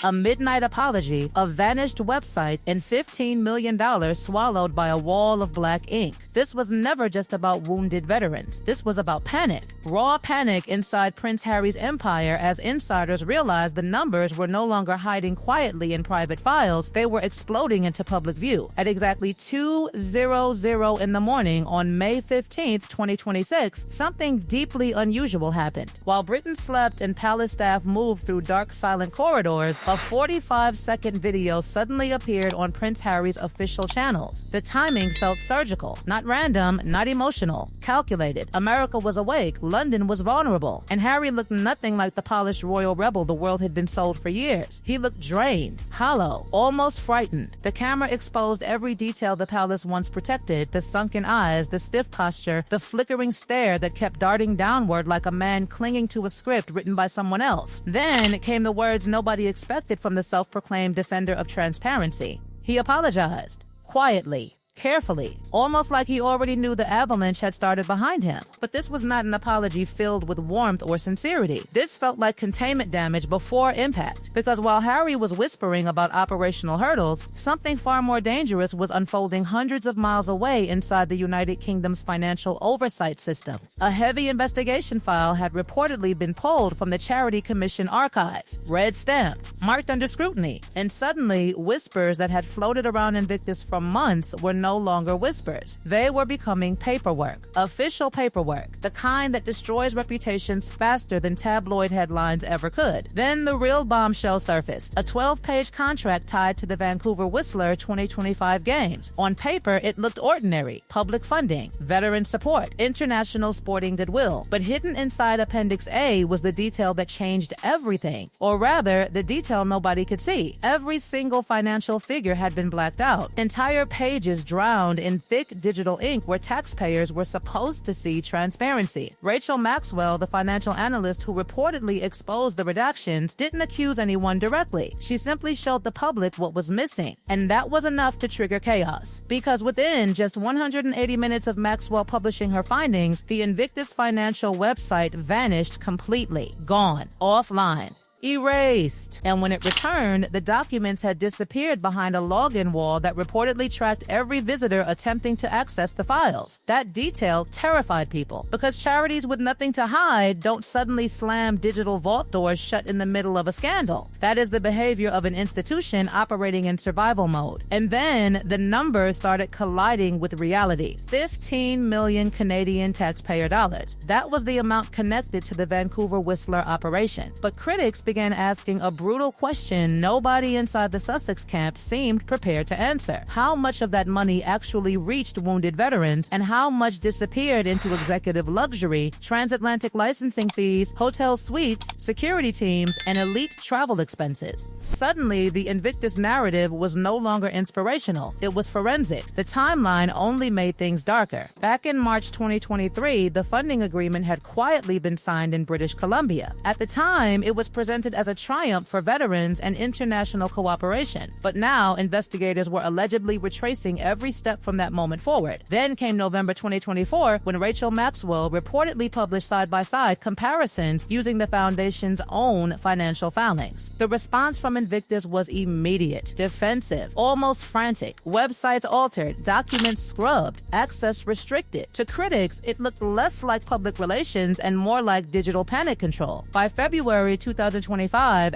A midnight apology, a vanished website, and $15 million swallowed by a wall of black ink. This was never just about wounded veterans. This was about panic. Raw panic inside Prince Harry's empire as insiders realized the numbers were no longer hiding quietly in private files, they were exploding into public view. At exactly 2:00 in the morning on May 15, 2026, something deeply unusual happened. While Britain slept and palace staff moved through dark, silent corridors, a 45-second video suddenly appeared on Prince Harry's official channels. The timing felt surgical, not random, not emotional, calculated. America was awake, London was vulnerable, and Harry looked nothing like the polished royal rebel the world had been sold for years. He looked drained, hollow, almost frightened. The camera exposed every detail the palace once protected: the sunken eyes, the stiff posture, the flickering stare that kept darting downward like a man clinging to a script written by someone else. Then came the words nobody expected from the self-proclaimed defender of transparency. He apologized, quietly, carefully, almost like he already knew the avalanche had started behind him. But this was not an apology filled with warmth or sincerity. This felt like containment damage before impact, because while Harry was whispering about operational hurdles, something far more dangerous was unfolding hundreds of miles away inside the United Kingdom's financial oversight system. A heavy investigation file had reportedly been pulled from the Charity Commission archives, red-stamped, marked under scrutiny, and suddenly whispers that had floated around Invictus for months were no longer whispers. They were becoming paperwork, official paperwork, the kind that destroys reputations faster than tabloid headlines ever could. Then the real bombshell surfaced, a 12-page contract tied to the Vancouver Whistler 2025 games. On paper, it looked ordinary: public funding, veteran support, international sporting goodwill. But hidden inside Appendix A was the detail that changed everything, or rather, the detail nobody could see. Every single financial figure had been blacked out. Entire pages drowned in thick digital ink where taxpayers were supposed to see transparency. Rachel Maxwell, the financial analyst who reportedly exposed the redactions, didn't accuse anyone directly. She simply showed the public what was missing. And that was enough to trigger chaos. Because within just 180 minutes of Maxwell publishing her findings, the Invictus Financial website vanished completely. Gone. Offline. Erased. And when it returned, the documents had disappeared behind a login wall that reportedly tracked every visitor attempting to access the files. That detail terrified people, because charities with nothing to hide don't suddenly slam digital vault doors shut in the middle of a scandal. That is the behavior of an institution operating in survival mode. And then the numbers started colliding with reality. 15 million Canadian taxpayer dollars. That was the amount connected to the Vancouver Whistler operation. But critics began asking a brutal question nobody inside the Sussex camp seemed prepared to answer. How much of that money actually reached wounded veterans, and how much disappeared into executive luxury, transatlantic licensing fees, hotel suites, security teams, and elite travel expenses? Suddenly, the Invictus narrative was no longer inspirational. It was forensic. The timeline only made things darker. Back in March 2023, the funding agreement had quietly been signed in British Columbia. At the time, it was presented as a triumph for veterans and international cooperation. But now, investigators were allegedly retracing every step from that moment forward. Then came November 2024, when Rachel Maxwell reportedly published side-by-side comparisons using the foundation's own financial filings. The response from Invictus was immediate, defensive, almost frantic. Websites altered, documents scrubbed, access restricted. To critics, it looked less like public relations and more like digital panic control. By February 2025,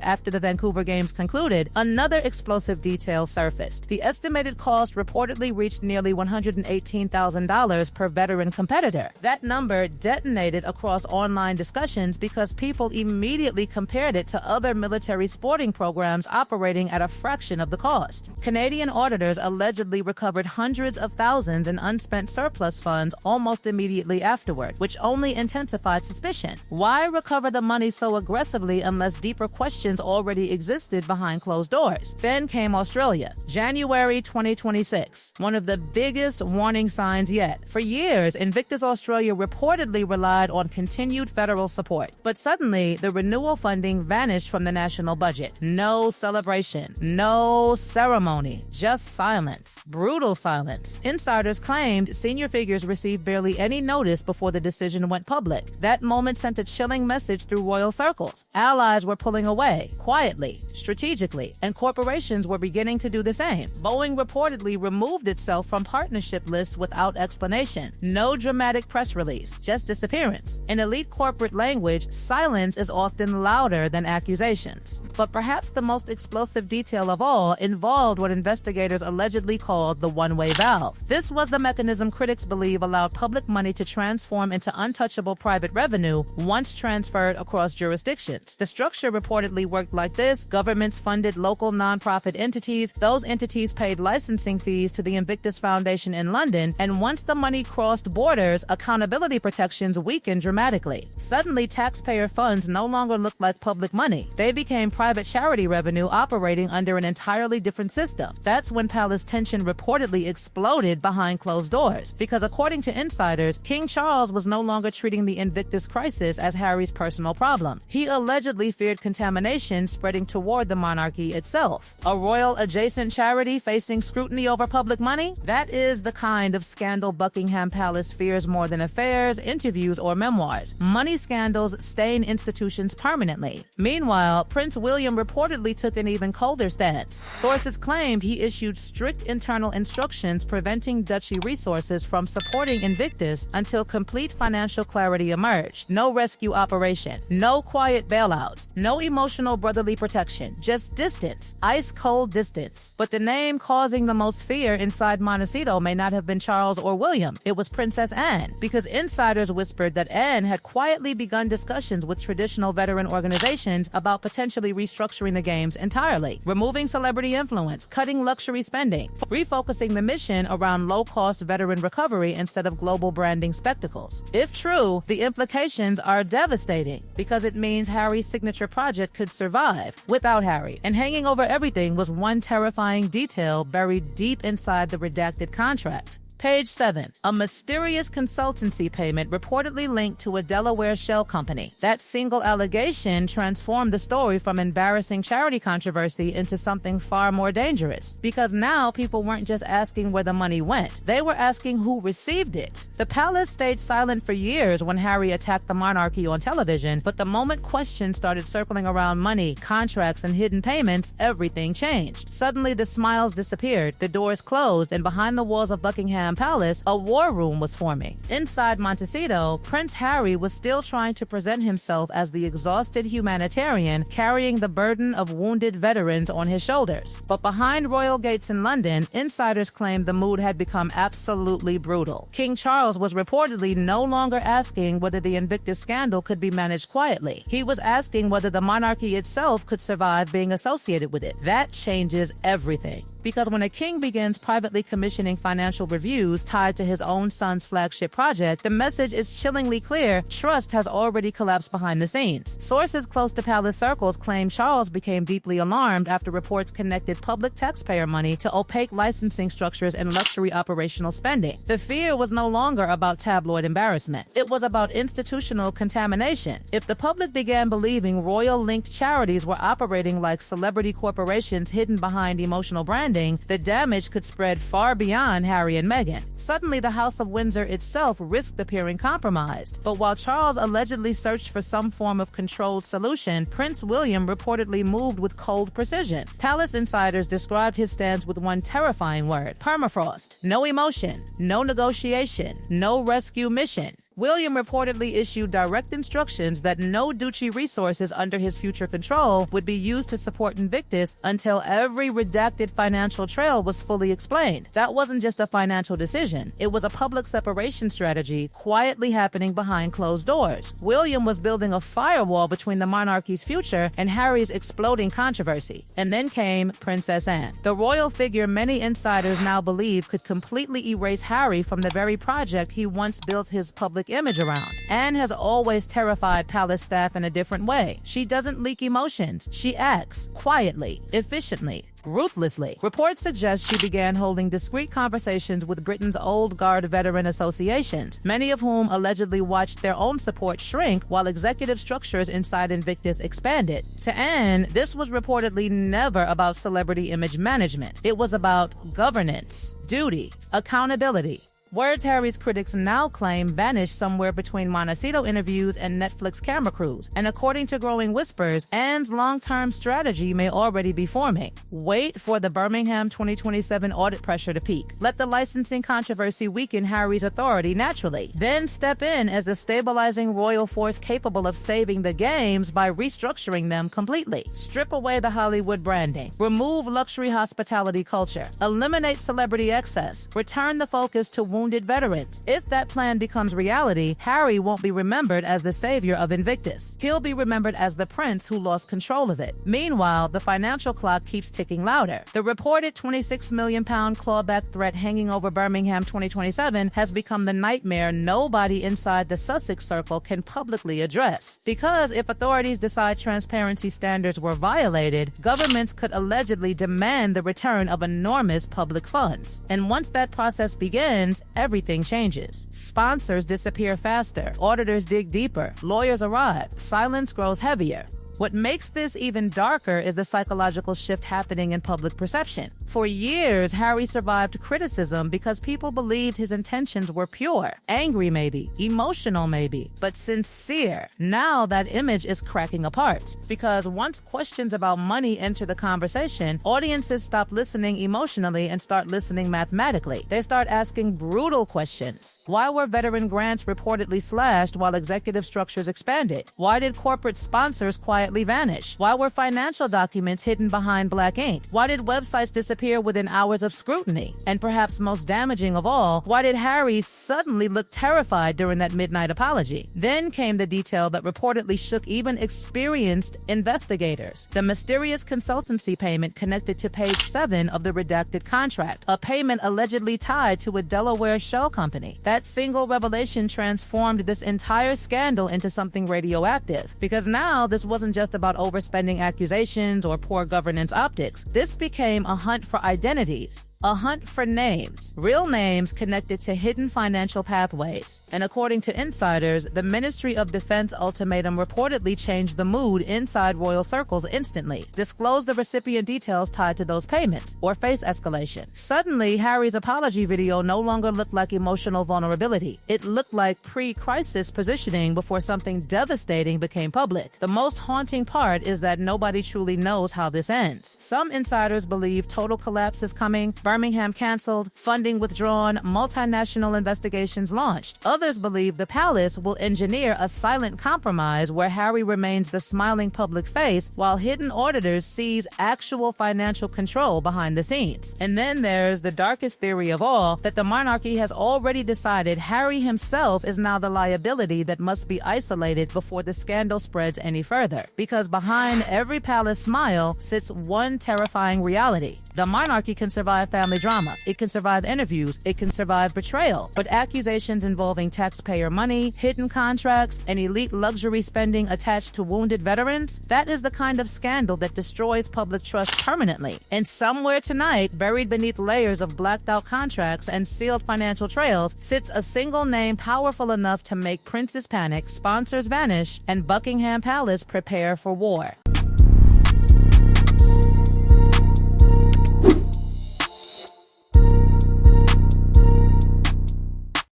after the Vancouver Games concluded, another explosive detail surfaced. The estimated cost reportedly reached nearly $118,000 per veteran competitor. That number detonated across online discussions because people immediately compared it to other military sporting programs operating at a fraction of the cost. Canadian auditors allegedly recovered hundreds of thousands in unspent surplus funds almost immediately afterward, which only intensified suspicion. Why recover the money so aggressively unless deeper questions already existed behind closed doors? Then came Australia, January 2026, one of the biggest warning signs yet. For years, Invictus Australia reportedly relied on continued federal support, but suddenly the renewal funding vanished from the national budget. No celebration, no ceremony, just silence, brutal silence. Insiders claimed senior figures received barely any notice before the decision went public. That moment sent a chilling message through royal circles. Allies were were pulling away, quietly, strategically, and corporations were beginning to do the same. Boeing reportedly removed itself from partnership lists without explanation. No dramatic press release, just disappearance. In elite corporate language, silence is often louder than accusations. But perhaps the most explosive detail of all involved what investigators allegedly called the one-way valve. This was the mechanism critics believe allowed public money to transform into untouchable private revenue once transferred across jurisdictions. The structure reportedly worked like this. Governments funded local nonprofit entities. Those entities paid licensing fees to the Invictus Foundation in London, and once the money crossed borders, accountability protections weakened dramatically. Suddenly, taxpayer funds no longer looked like public money. They became private charity revenue operating under an entirely different system. That's when palace tension reportedly exploded behind closed doors, because according to insiders, King Charles was no longer treating the Invictus crisis as Harry's personal problem. He allegedly feared contamination spreading toward the monarchy itself. A royal-adjacent charity facing scrutiny over public money? That is the kind of scandal Buckingham Palace fears more than affairs, interviews, or memoirs. Money scandals stain institutions permanently. Meanwhile, Prince William reportedly took an even colder stance. Sources claimed he issued strict internal instructions preventing duchy resources from supporting Invictus until complete financial clarity emerged. No rescue operation, no quiet bailouts, no emotional brotherly protection, just distance, ice-cold distance. But the name causing the most fear inside Montecito may not have been Charles or William. It was Princess Anne, because insiders whispered that Anne had quietly begun discussions with traditional veteran organizations about potentially restructuring the games entirely, removing celebrity influence, cutting luxury spending, refocusing the mission around low-cost veteran recovery instead of global branding spectacles. If true, the implications are devastating, because it means Harry's signature project could survive without Harry. And hanging over everything was one terrifying detail buried deep inside the redacted contract. Page 7. A mysterious consultancy payment reportedly linked to a Delaware shell company. That single allegation transformed the story from embarrassing charity controversy into something far more dangerous, because now people weren't just asking where the money went. They were asking who received it. The palace stayed silent for years when Harry attacked the monarchy on television, but the moment questions started circling around money, contracts, and hidden payments, everything changed. Suddenly, the smiles disappeared, the doors closed, and behind the walls of Buckingham Palace, a war room was forming. Inside Montecito, Prince Harry was still trying to present himself as the exhausted humanitarian carrying the burden of wounded veterans on his shoulders. But behind royal gates in London, insiders claimed the mood had become absolutely brutal. King Charles was reportedly no longer asking whether the Invictus scandal could be managed quietly. He was asking whether the monarchy itself could survive being associated with it. That changes everything, because when a king begins privately commissioning financial reviews tied to his own son's flagship project, the message is chillingly clear: trust has already collapsed behind the scenes. Sources close to palace circles claim Charles became deeply alarmed after reports connected public taxpayer money to opaque licensing structures and luxury operational spending. The fear was no longer about tabloid embarrassment. It was about institutional contamination. If the public began believing royal-linked charities were operating like celebrity corporations hidden behind emotional branding, the damage could spread far beyond Harry and Meghan. Suddenly, the House of Windsor itself risked appearing compromised. But while Charles allegedly searched for some form of controlled solution, Prince William reportedly moved with cold precision. Palace insiders described his stance with one terrifying word: permafrost. No emotion, no negotiation, no rescue mission. William reportedly issued direct instructions that no duchy resources under his future control would be used to support Invictus until every redacted financial trail was fully explained. That wasn't just a financial decision. It was a public separation strategy quietly happening behind closed doors. William was building a firewall between the monarchy's future and Harry's exploding controversy. And then came Princess Anne, the royal figure many insiders now believe could completely erase Harry from the very project he once built his public image around. Anne has always terrified palace staff in a different way. She doesn't leak emotions. She acts quietly, efficiently, ruthlessly. Reports suggest she began holding discreet conversations with Britain's old guard veteran associations, many of whom allegedly watched their own support shrink while executive structures inside Invictus expanded. To Anne, this was reportedly never about celebrity image management. It was about governance, duty, accountability. Words Harry's critics now claim vanished somewhere between Montecito interviews and Netflix camera crews, and according to growing whispers, Anne's long-term strategy may already be forming. Wait for the Birmingham 2027 audit pressure to peak. Let the licensing controversy weaken Harry's authority naturally. Then step in as the stabilizing royal force capable of saving the games by restructuring them completely. Strip away the Hollywood branding. Remove luxury hospitality culture. Eliminate celebrity excess. Return the focus to wounded veterans. If that plan becomes reality, Harry won't be remembered as the savior of Invictus. He'll be remembered as the prince who lost control of it. Meanwhile, the financial clock keeps ticking louder. The reported £26 million clawback threat hanging over Birmingham 2027 has become the nightmare nobody inside the Sussex circle can publicly address. Because if authorities decide transparency standards were violated, governments could allegedly demand the return of enormous public funds. And once that process begins, everything changes. Sponsors disappear faster, auditors dig deeper, lawyers arrive, silence grows heavier. What makes this even darker is the psychological shift happening in public perception. For years, Harry survived criticism because people believed his intentions were pure. Angry maybe, emotional maybe, but sincere. Now that image is cracking apart. Because once questions about money enter the conversation, audiences stop listening emotionally and start listening mathematically. They start asking brutal questions. Why were veteran grants reportedly slashed while executive structures expanded? Why did corporate sponsors quietly vanish? Why were financial documents hidden behind black ink? Why did websites disappear within hours of scrutiny? And perhaps most damaging of all, why did Harry suddenly look terrified during that midnight apology? Then came the detail that reportedly shook even experienced investigators. The mysterious consultancy payment connected to page 7 of the redacted contract, a payment allegedly tied to a Delaware shell company. That single revelation transformed this entire scandal into something radioactive, because now this wasn't just about overspending accusations or poor governance optics. This became a hunt for identities. A hunt for names, real names connected to hidden financial pathways. And according to insiders, the Ministry of Defense ultimatum reportedly changed the mood inside royal circles instantly. Disclose the recipient details tied to those payments, or face escalation. Suddenly, Harry's apology video no longer looked like emotional vulnerability. It looked like pre-crisis positioning before something devastating became public. The most haunting part is that nobody truly knows how this ends. Some insiders believe total collapse is coming, Birmingham canceled, funding withdrawn, multinational investigations launched. Others believe the palace will engineer a silent compromise where Harry remains the smiling public face while hidden auditors seize actual financial control behind the scenes. And then there's the darkest theory of all, that the monarchy has already decided Harry himself is now the liability that must be isolated before the scandal spreads any further. Because behind every palace smile sits one terrifying reality. The monarchy can survive family drama, it can survive interviews, it can survive betrayal, but accusations involving taxpayer money, hidden contracts, and elite luxury spending attached to wounded veterans, that is the kind of scandal that destroys public trust permanently. And somewhere tonight, buried beneath layers of blacked out contracts and sealed financial trails, sits a single name powerful enough to make princes panic, sponsors vanish, and Buckingham Palace prepare for war.